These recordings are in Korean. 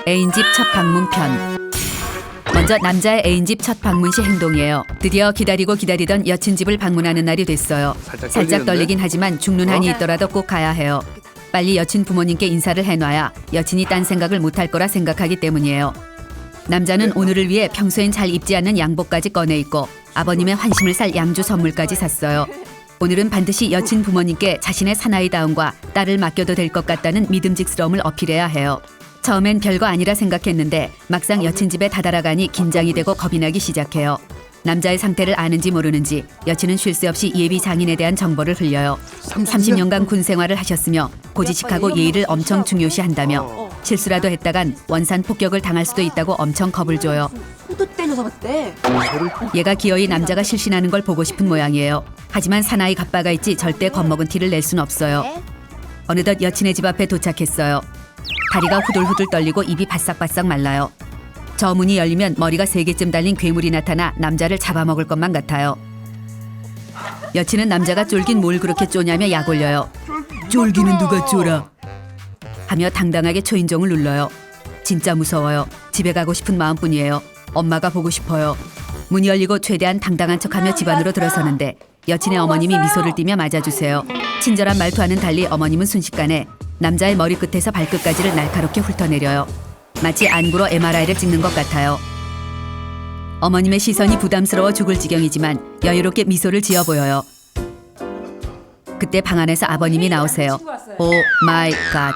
애인집 첫 방문편. 먼저 남자의 애인집 첫 방문 시 행동이에요. 드디어 기다리고 기다리던 여친 집을 방문하는 날이 됐어요. 살짝 떨리긴 하지만 죽는 한이 있더라도 꼭 가야 해요. 빨리 여친 부모님께 인사를 해놔야 여친이 딴 생각을 못할 거라 생각하기 때문이에요. 남자는 오늘을 위해 평소엔 잘 입지 않는 양복까지 꺼내 입고 아버님의 환심을 살 양주 선물까지 샀어요. 오늘은 반드시 여친 부모님께 자신의 사나이다움과 딸을 맡겨도 될 것 같다는 믿음직스러움을 어필해야 해요. 처음엔 별거 아니라 생각했는데 막상 여친 집에 다다라가니 긴장이 되고 겁이 나기 시작해요. 남자의 상태를 아는지 모르는지 여친은 쉴 새 없이 예비 장인에 대한 정보를 흘려요. 30년간 군 생활을 하셨으며 고지식하고 예의를 엄청 중요시한다며 실수라도 했다간 원산 폭격을 당할 수도 있다고 엄청 겁을 줘요. 또 때려서 봤대. 얘가 기어이 남자가 실신하는 걸 보고 싶은 모양이에요. 하지만 사나이 갑바가 있지 절대 겁먹은 티를 낼 순 없어요. 어느덧 여친의 집 앞에 도착했어요. 다리가 후들후들 떨리고 입이 바싹바싹 말라요. 저 문이 열리면 머리가 3개쯤 달린 괴물이 나타나 남자를 잡아먹을 것만 같아요. 여친은 남자가 쫄긴 뭘 그렇게 쪼냐며 약 올려요. 쫄기는 누가 쫄아? 하며 당당하게 초인종을 눌러요. 진짜 무서워요. 집에 가고 싶은 마음뿐이에요. 엄마가 보고 싶어요. 문이 열리고 최대한 당당한 척하며 집 안으로 들어서는데 여친의 어머님이 미소를 띠며 맞아주세요. 친절한 말투와는 달리 어머님은 순식간에 남자의 머리끝에서 발끝까지를 날카롭게 훑어내려요. 마치 안구로 MRI를 찍는 것 같아요. 어머님의 시선이 부담스러워 죽을 지경이지만 여유롭게 미소를 지어 보여요. 그때 방 안에서 아버님이 나오세요. 오 마이 갓.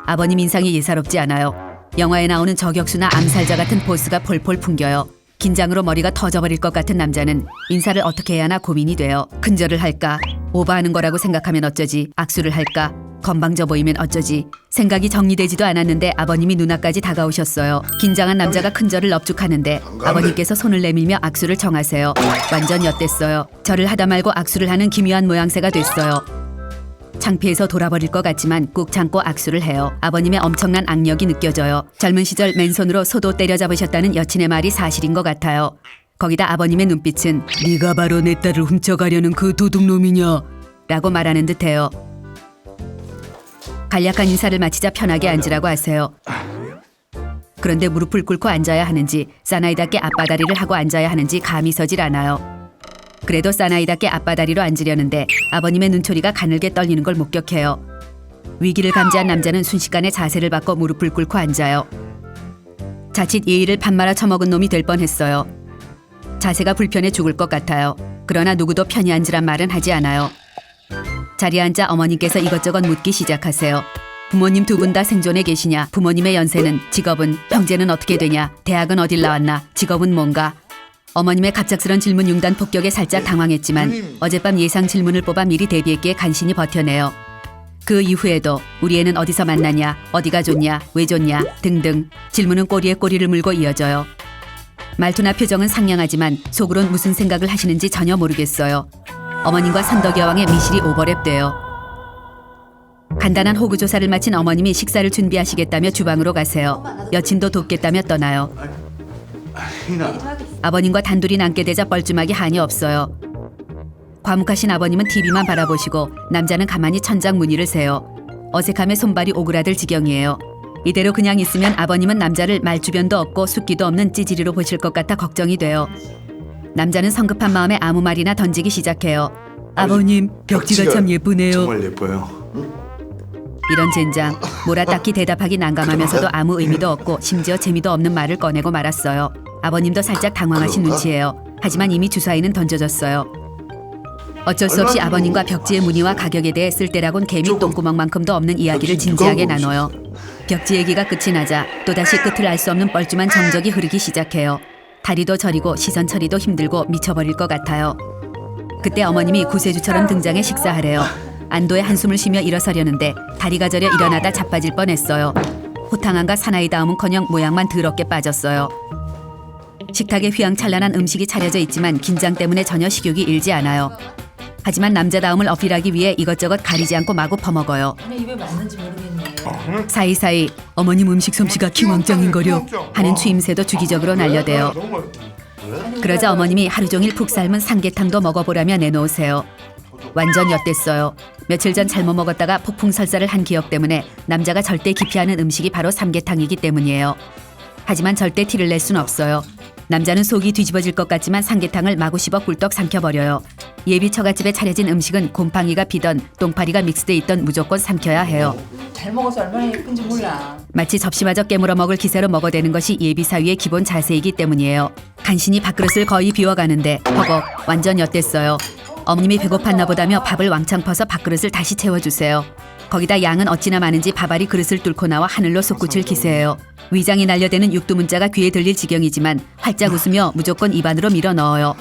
아버님 인상이 예사롭지 않아요. 영화에 나오는 저격수나 암살자 같은 포스가 폴폴 풍겨요. 긴장으로 머리가 터져버릴 것 같은 남자는 인사를 어떻게 해야 하나 고민이 돼요. 큰절을 할까? 오버하는 거라고 생각하면 어쩌지? 악수를 할까? 건방져 보이면 어쩌지? 생각이 정리되지도 않았는데 아버님이 눈앞까지 다가오셨어요. 긴장한 남자가 큰절을 넙죽하는데 아버님께서 손을 내밀며 악수를 정하세요. 완전 엿됐어요. 절을 하다 말고 악수를 하는 기묘한 모양새가 됐어요. 창피해서 돌아버릴 것 같지만 꾹 참고 악수를 해요. 아버님의 엄청난 악력이 느껴져요. 젊은 시절 맨손으로 소도 때려잡으셨다는 여친의 말이 사실인 것 같아요. 거기다 아버님의 눈빛은 네가 바로 내 딸을 훔쳐가려는 그 도둑놈이냐? 라고 말하는 듯해요. 간략한 인사를 마치자 편하게 앉으라고 하세요. 그런데 무릎을 꿇고 앉아야 하는지 사나이답게 앞바다리를 하고 앉아야 하는지 감이 서질 않아요. 그래도 사나이답게 앞바다리로 앉으려는데 아버님의 눈초리가 가늘게 떨리는 걸 목격해요. 위기를 감지한 남자는 순식간에 자세를 바꿔 무릎을 꿇고 앉아요. 자칫 예의를 판말아 처먹은 놈이 될 뻔했어요. 자세가 불편해 죽을 것 같아요. 그러나 누구도 편히 앉으란 말은 하지 않아요. 자리에 앉아 어머님께서 이것저것 묻기 시작하세요. 부모님 두 분 다 생존해 계시냐? 부모님의 연세는? 직업은? 형제는 어떻게 되냐? 대학은 어딜 나왔나? 직업은 뭔가? 어머님의 갑작스런 질문 융단 폭격에 살짝 당황했지만 어젯밤 예상 질문을 뽑아 미리 대비했기에 간신히 버텨내요. 그 이후에도 우리 애는 어디서 만났냐? 어디가 좋냐? 왜 좋냐? 등등 질문은 꼬리에 꼬리를 물고 이어져요. 말투나 표정은 상냥하지만 속으론 무슨 생각을 하시는지 전혀 모르겠어요. 어머님과 선덕여왕의 미실이 오버랩돼요. 간단한 호구 조사를 마친 어머님이 식사를 준비하시겠다며 주방으로 가세요. 여친도 돕겠다며 떠나요. 아버님과 단둘이 남게 되자 뻘쭘하기 한이 없어요. 과묵하신 아버님은 TV만 바라보시고 남자는 가만히 천장 무늬를 세요. 어색함에 손발이 오그라들 지경이에요. 이대로 그냥 있으면 아버님은 남자를 말주변도 없고 숫기도 없는 찌질이로 보실 것 같아 걱정이 돼요. 남자는 성급한 마음에 아무 말이나 던지기 시작해요. 아버님, 벽지가 참 예쁘네요. 정말 예뻐요. 이런 젠장. 뭐라 딱히 대답하기 난감하면서도 아무 의미도 없고 심지어 재미도 없는 말을 꺼내고 말았어요. 아버님도 살짝 당황하신 눈치예요. 하지만 이미 주사위는 던져졌어요. 어쩔 수 없이 아버님과 벽지의 무늬와 가격에 대해 쓸데라곤 개미 똥구멍만큼도 없는 이야기를 진지하게 나눠요. 벽지 얘기가 끝이 나자 또다시 끝을 알 수 없는 뻘쭘한 정적이 흐르기 시작해요. 다리도 저리고 시선 처리도 힘들고 미쳐버릴 것 같아요. 그때 어머님이 구세주처럼 등장해 식사하래요. 안도의 한숨을 쉬며 일어서려는데 다리가 저려 일어나다 자빠질 뻔했어요. 호탕함과 사나이다움은커녕 모양만 더럽게 빠졌어요. 식탁에 휘황찬란한 음식이 차려져 있지만 긴장 때문에 전혀 식욕이 일지 않아요. 하지만 남자다움을 어필하기 위해 이것저것 가리지 않고 마구 퍼먹어요. 입에 맞는지 모르겠네. 사이사이 어머님 음식 솜씨가 기왕짱인거려 하는 추임새도 주기적으로 날려대요. 그러자 어머님이 하루 종일 푹 삶은 삼계탕도 먹어보라며 내놓으세요. 완전 엿됐어요. 며칠 전 잘못 먹었다가 폭풍 설사를 한 기억 때문에 남자가 절대 기피하는 음식이 바로 삼계탕이기 때문이에요. 하지만 절대 티를 낼 순 없어요. 남자는 속이 뒤집어질 것 같지만 삼계탕을 마구 씹어 꿀떡 삼켜버려요. 예비 처갓집에 차려진 음식은 곰팡이가 피던 똥파리가 믹스돼 있던 무조건 삼켜야 해요. 잘 먹어서 얼마나 예쁜지 몰라. 마치 접시마저 깨물어 먹을 기세로 먹어대는 것이 예비 사위의 기본 자세이기 때문이에요. 간신히 밥그릇을 거의 비워가는데 허걱 완전 엿됐어요. 어머님이 배고팠나 보다며 밥을 왕창 퍼서 밥그릇을 다시 채워주세요. 거기다 양은 어찌나 많은지 밥알이 그릇을 뚫고 나와 하늘로 솟구칠 기세예요. 위장이 날려대는 육두문자가 귀에 들릴 지경이지만 활짝 웃으며 무조건 입안으로 밀어 넣어요.